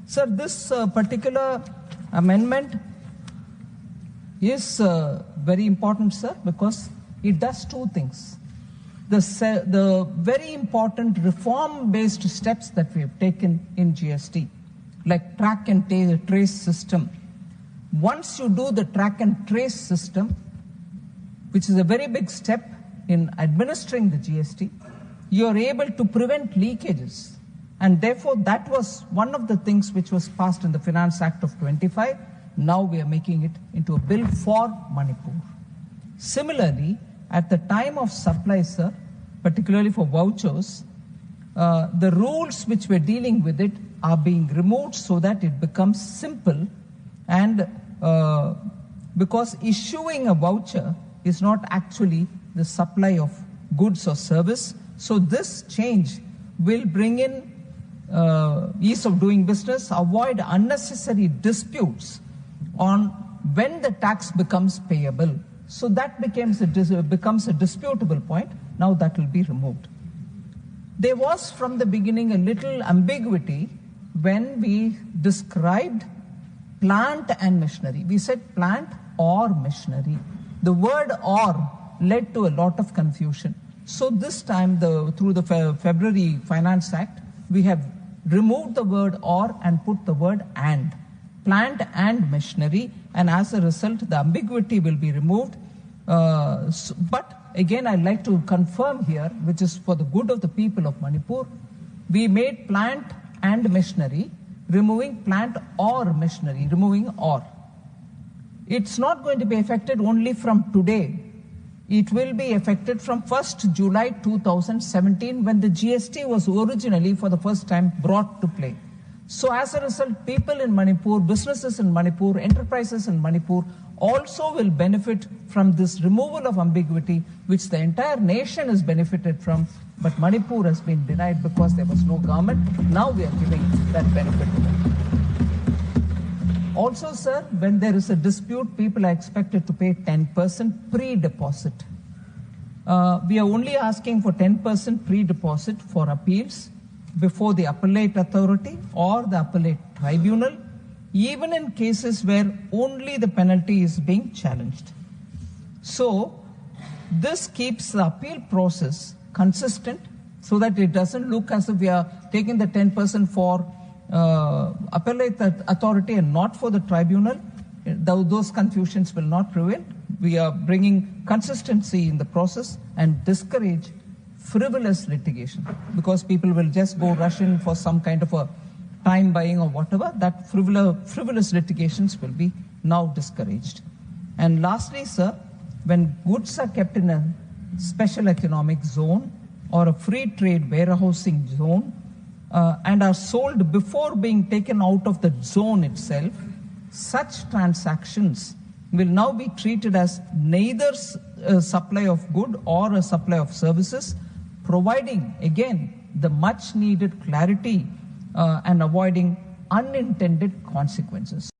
Sir, this particular amendment is very important, sir, because it does two things. The very important reform-based steps that we have taken in GST, like track and trace system. Once you do the track and trace system, which is a very big step in administering the GST, you are able to prevent leakages. And therefore, that was one of the things which was passed in the Finance Act of 25. Now we are making it into a bill for Manipur. Similarly, at the time of supply, sir, particularly for vouchers, the rules which we're dealing with it are being removed so that it becomes simple, and because issuing a voucher is not actually the supply of goods or service. So this change will bring in ease of doing business, avoid unnecessary disputes on when the tax becomes payable. So that becomes a disputable point. Now that will be removed. There was from the beginning a little ambiguity when we described plant and machinery. We said plant or machinery. The word or led to a lot of confusion. So this time, through the February Finance Act, we have removed the word or and put the word and. Plant and machinery, and as a result, the ambiguity will be removed. But again, I'd like to confirm here, which is for the good of the people of Manipur, we made plant and machinery, removing plant or machinery, removing or. It's not going to be affected only from today. It will be affected from 1st July 2017, when the GST was originally for the first time brought to play. So as a result, people in Manipur, businesses in Manipur, enterprises in Manipur also will benefit from this removal of ambiguity, which the entire nation has benefited from, but Manipur has been denied because there was no government. Now we are giving that benefit to them. Also, sir, when there is a dispute, people are expected to pay 10% pre-deposit. We are only asking for 10% pre-deposit for appeals before the appellate authority or the appellate tribunal, even in cases where only the penalty is being challenged. So this keeps the appeal process consistent so that it doesn't look as if we are taking the 10% for appellate authority and not for the tribunal. Those confusions will not prevail. We are bringing consistency in the process and discourage frivolous litigation, because people will just go rush in for some kind of a time buying or whatever. That frivolous litigations will be now discouraged. And lastly, sir, when goods are kept in a special economic zone or a free trade warehousing zone and are sold before being taken out of the zone itself, such transactions will now be treated as neither a supply of good or a supply of services, providing, again, the much needed clarity and avoiding unintended consequences.